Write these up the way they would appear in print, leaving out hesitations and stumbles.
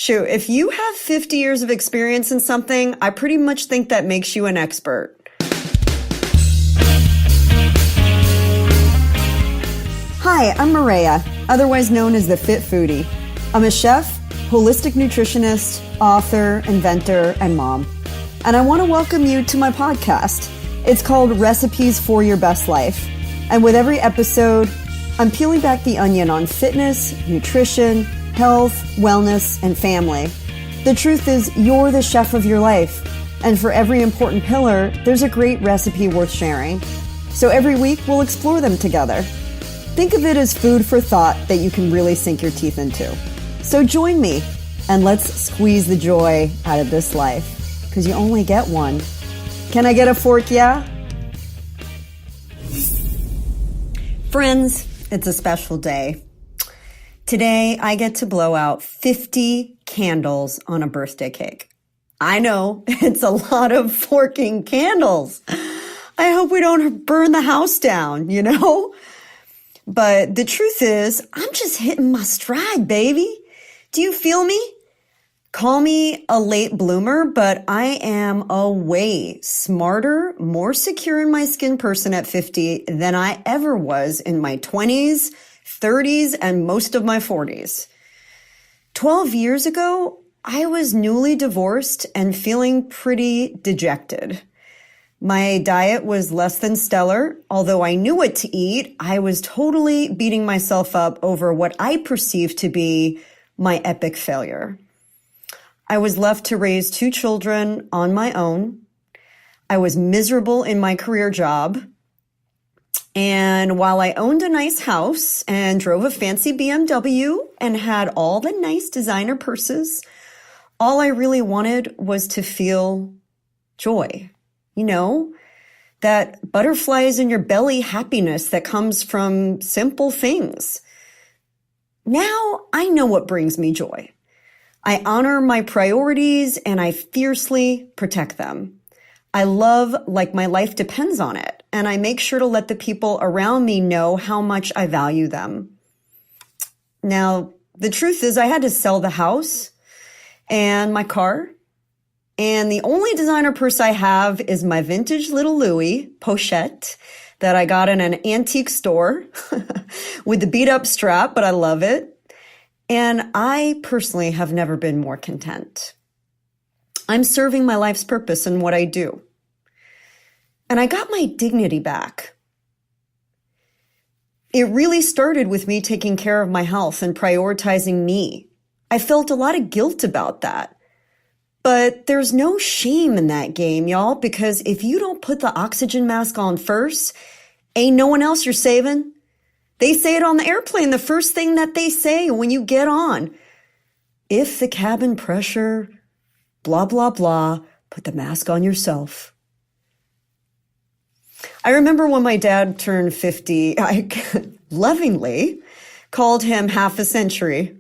Shoot, if you have 50 years of experience in something, I pretty much think that makes you an expert. Hi, I'm Mareya, otherwise known as the Fit Foodie. I'm a chef, holistic nutritionist, author, inventor, and mom. And I want to welcome you to my podcast. It's called Recipes for Your Best Life. And with every episode, I'm peeling back the onion on fitness, nutrition, health, wellness, and family. The truth is, you're the chef of your life. And for every important pillar, there's a great recipe worth sharing. So every week, we'll explore them together. Think of it as food for thought that you can really sink your teeth into. So join me, and let's squeeze the joy out of this life, because you only get one. Can I get a fork, yeah? Friends, it's a special day. Today, I get to blow out 50 candles on a birthday cake. I know, it's a lot of forking candles. I hope we don't burn the house down, you know? But the truth is, I'm just hitting my stride, baby. Do you feel me? Call me a late bloomer, but I am a way smarter, more secure in my skin person at 50 than I ever was in my 20s, 30s, and most of my 40s. 12 years ago, I was newly divorced and feeling pretty dejected. My diet was less than stellar. Although I knew what to eat, I was totally beating myself up over what I perceived to be my epic failure. I was left to raise 2 children on my own. I was miserable in my career job. And while I owned a nice house and drove a fancy BMW and had all the nice designer purses, all I really wanted was to feel joy. You know, that butterflies in your belly happiness that comes from simple things. Now I know what brings me joy. I honor my priorities and I fiercely protect them. I love like my life depends on it, and I make sure to let the people around me know how much I value them. Now, the truth is I had to sell the house and my car, and the only designer purse I have is my vintage little Louis pochette that I got in an antique store with the beat up strap, but I love it. And I personally have never been more content. I'm serving my life's purpose in what I do. And I got my dignity back. It really started with me taking care of my health and prioritizing me. I felt a lot of guilt about that. But there's no shame in that game, y'all, because if you don't put the oxygen mask on first, ain't no one else you're saving. They say it on the airplane, the first thing that they say when you get on. If the cabin pressure, blah, blah, blah, put the mask on yourself. I remember when my dad turned 50, I lovingly called him half a century.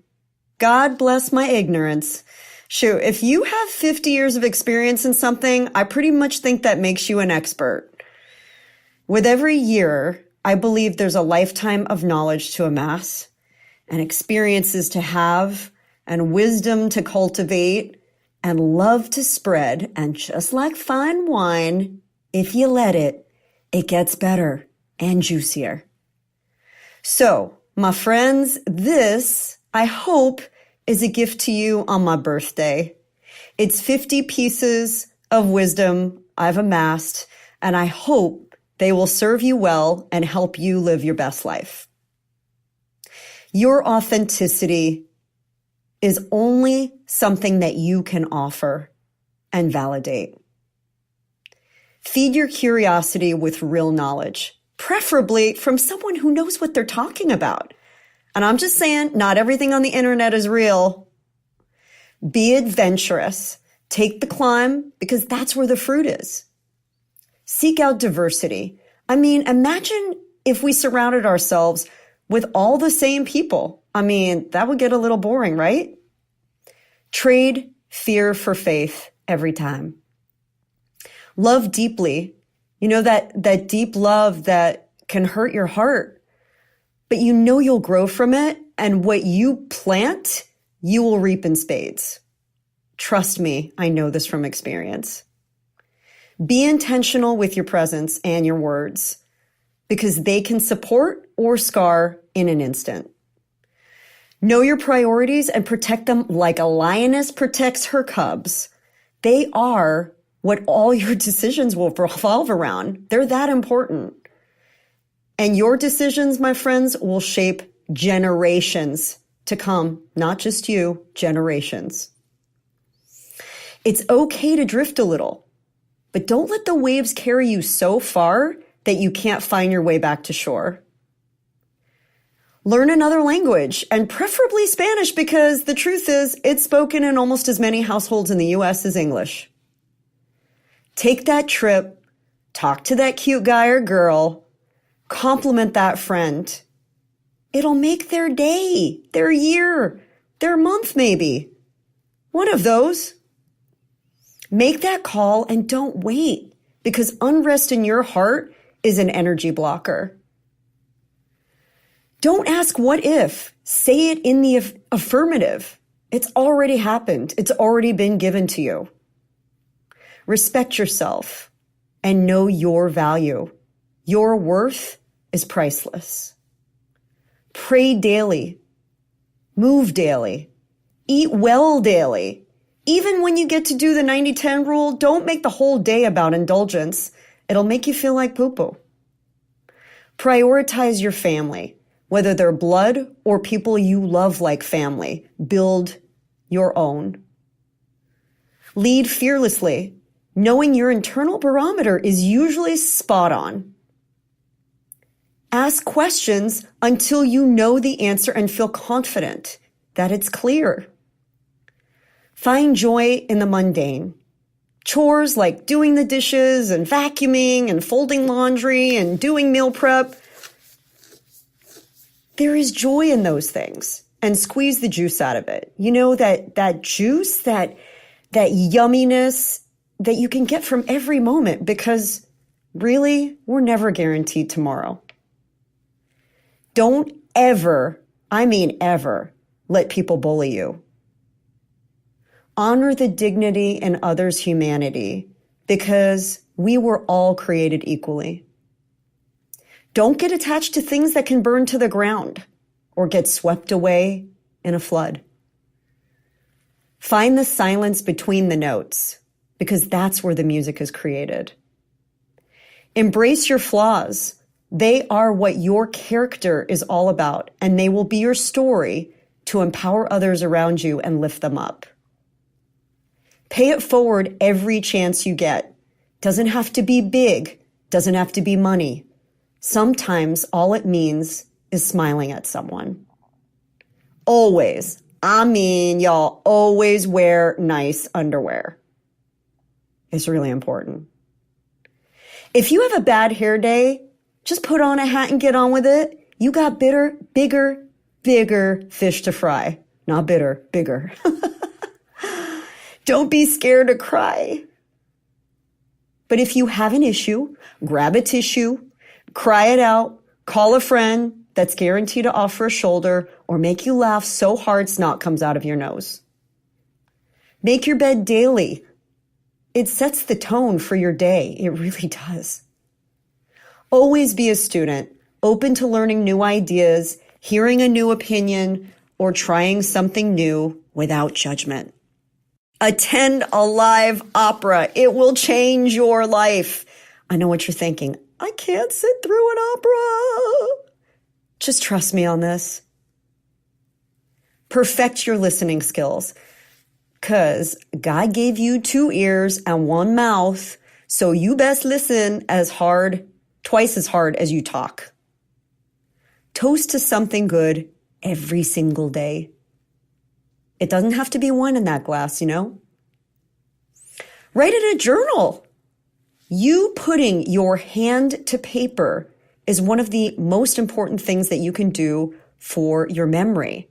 God bless my ignorance. Shoot, if you have 50 years of experience in something, I pretty much think that makes you an expert. With every year, I believe there's a lifetime of knowledge to amass, and experiences to have, and wisdom to cultivate, and love to spread. And just like fine wine, if you let it, it gets better and juicier. So, my friends, this, I hope, is a gift to you on my birthday. It's 50 pieces of wisdom I've amassed, and I hope they will serve you well and help you live your best life. Your authenticity is only something that you can offer and validate. Feed your curiosity with real knowledge, preferably from someone who knows what they're talking about. And I'm just saying, not everything on the internet is real. Be adventurous. Take the climb, because that's where the fruit is. Seek out diversity. I mean, imagine if we surrounded ourselves with all the same people. I mean, that would get a little boring, right? Trade fear for faith every time. Love deeply. You know, that deep love that can hurt your heart, but you know you'll grow from it, and what you plant you will reap in spades. Trust me, I know this from experience. Be intentional with your presence and your words because they can support or scar in an instant. Know your priorities and protect them like a lioness protects her cubs. They are what all your decisions will revolve around. They're that important. And your decisions, my friends, will shape generations to come, not just you, generations. It's okay to drift a little, but don't let the waves carry you so far that you can't find your way back to shore. Learn another language, and preferably Spanish, because the truth is it's spoken in almost as many households in the U.S. as English. Take that trip, talk to that cute guy or girl, compliment that friend. It'll make their day, their year, their month maybe. One of those. Make that call and don't wait, because unrest in your heart is an energy blocker. Don't ask what if. Say it in the affirmative. It's already happened. It's already been given to you. Respect yourself and know your value. Your worth is priceless. Pray daily. Move daily. Eat well daily. Even when you get to do the 90-10 rule, don't make the whole day about indulgence. It'll make you feel like poo-poo. Prioritize your family, whether they're blood or people you love like family. Build your own. Lead fearlessly, knowing your internal barometer is usually spot on. Ask questions until you know the answer and feel confident that it's clear. Find joy in the mundane. Chores like doing the dishes and vacuuming and folding laundry and doing meal prep. There is joy in those things, and squeeze the juice out of it. You know, that juice, that yumminess that you can get from every moment, because really, we're never guaranteed tomorrow. Don't ever, I mean ever, let people bully you. Honor the dignity in others' humanity, because we were all created equally. Don't get attached to things that can burn to the ground or get swept away in a flood. Find the silence between the notes, because that's where the music is created. Embrace your flaws. They are what your character is all about, and they will be your story to empower others around you and lift them up. Pay it forward every chance you get. Doesn't have to be big, doesn't have to be money. Sometimes all it means is smiling at someone. Always, I mean, y'all, always wear nice underwear. It's really important. If you have a bad hair day, just put on a hat and get on with it. You got bigger fish to fry. Not bitter, bigger. Don't be scared to cry. But if you have an issue, grab a tissue, cry it out, call a friend that's guaranteed to offer a shoulder or make you laugh so hard snot comes out of your nose. Make your bed daily. It sets the tone for your day. It really does. Always be a student, open to learning new ideas, hearing a new opinion, or trying something new without judgment. Attend a live opera. It will change your life. I know what you're thinking. I can't sit through an opera. Just trust me on this. Perfect your listening skills, because God gave you 2 ears and 1 mouth, so you best listen twice as hard as you talk. Toast to something good every single day. It doesn't have to be wine in that glass, you know? Write in a journal. You putting your hand to paper is one of the most important things that you can do for your memory.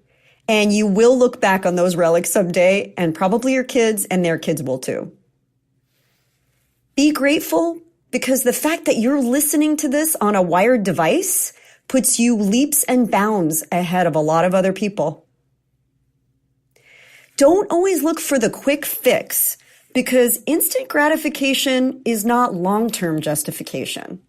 And you will look back on those relics someday, and probably your kids and their kids will too. Be grateful, because the fact that you're listening to this on a wired device puts you leaps and bounds ahead of a lot of other people. Don't always look for the quick fix because instant gratification is not long-term justification.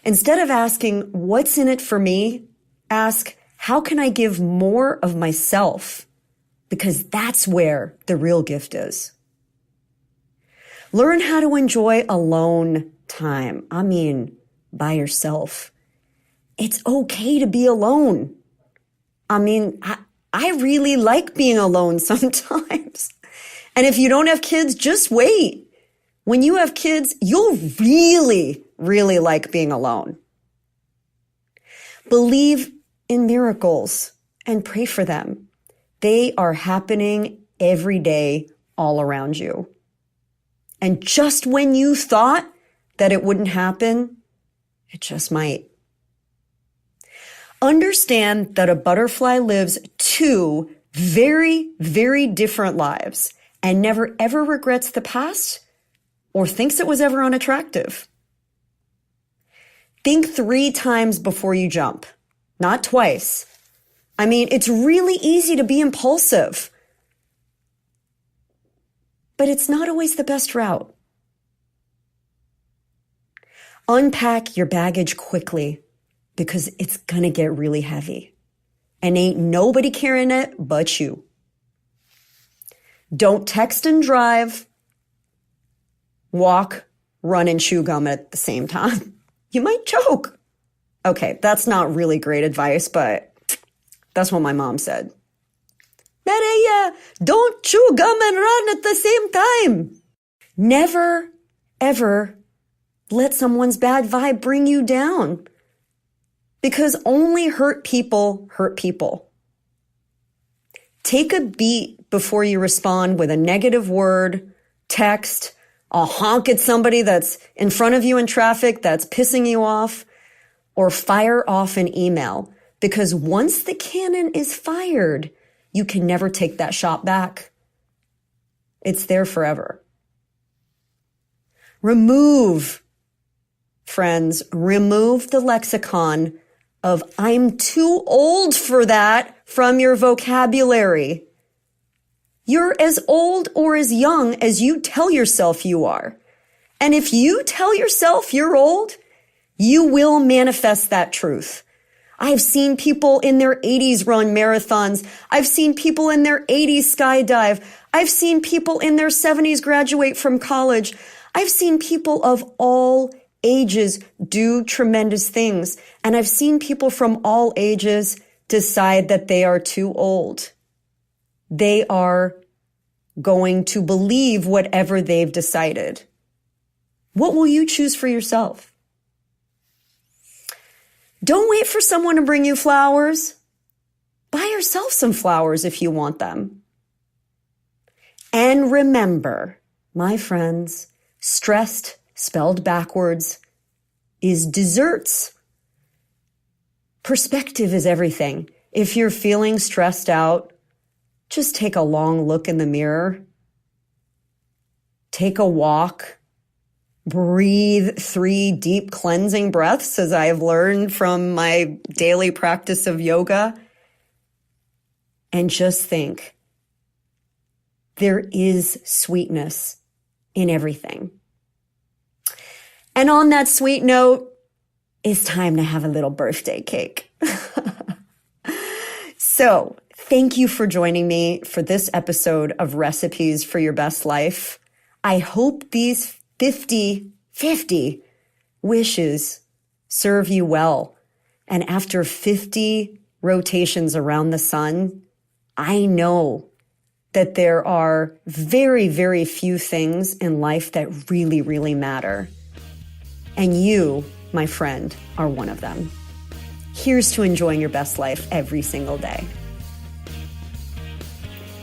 Instead of asking, what's in it for me? Ask, how can I give more of myself? Because that's where the real gift is. Learn how to enjoy alone time. I mean, by yourself. It's okay to be alone. I mean, I really like being alone sometimes. And if you don't have kids, just wait. When you have kids, you'll really, really like being alone. Believe in miracles and pray for them. They are happening every day all around you. And just when you thought that it wouldn't happen, it just might. Understand that a butterfly lives two very, very different lives and never ever regrets the past or thinks it was ever unattractive. Think 3 times before you jump, not twice. I mean, it's really easy to be impulsive, but it's not always the best route. Unpack your baggage quickly because it's gonna get really heavy and ain't nobody carrying it but you. Don't text and drive, walk, run, and chew gum at the same time. You might choke. Okay, that's not really great advice, but that's what my mom said. Mareya, don't chew gum and run at the same time. Never, ever let someone's bad vibe bring you down. Because only hurt people hurt people. Take a beat before you respond with a negative word, text, a honk at somebody that's in front of you in traffic that's pissing you off, or fire off an email. Because once the cannon is fired, you can never take that shot back. It's there forever. Friends, remove the lexicon of I'm too old for that from your vocabulary. You're as old or as young as you tell yourself you are. And if you tell yourself you're old, you will manifest that truth. I've seen people in their 80s run marathons. I've seen people in their 80s skydive. I've seen people in their 70s graduate from college. I've seen people of all ages do tremendous things. And I've seen people from all ages decide that they are too old. They are going to believe whatever they've decided. What will you choose for yourself? Don't wait for someone to bring you flowers. Buy yourself some flowers if you want them. And remember, my friends, stressed, spelled backwards, is desserts. Perspective is everything. If you're feeling stressed out, just take a long look in the mirror. Take a walk. Breathe 3 deep cleansing breaths, as I have learned from my daily practice of yoga. And just think, there is sweetness in everything. And on that sweet note, it's time to have a little birthday cake. So, thank you for joining me for this episode of Recipes for Your Best Life. I hope these 50 wishes serve you well. And after 50 rotations around the sun, I know that there are very, very few things in life that really, really matter. And you, my friend, are one of them. Here's to enjoying your best life every single day.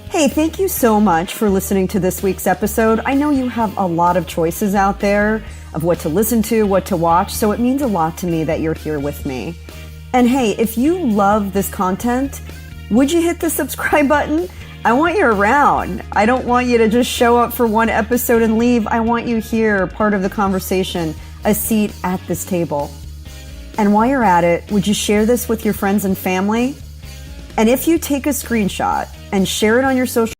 Hey, thank you so much for listening to this week's episode. I know you have a lot of choices out there of what to listen to, what to watch, so it means a lot to me that you're here with me. And hey, if you love this content, would you hit the subscribe button? I want you around. I don't want you to just show up for one episode and leave. I want you here, part of the conversation, a seat at this table. And while you're at it, would you share this with your friends and family? And if you take a screenshot and share it on your social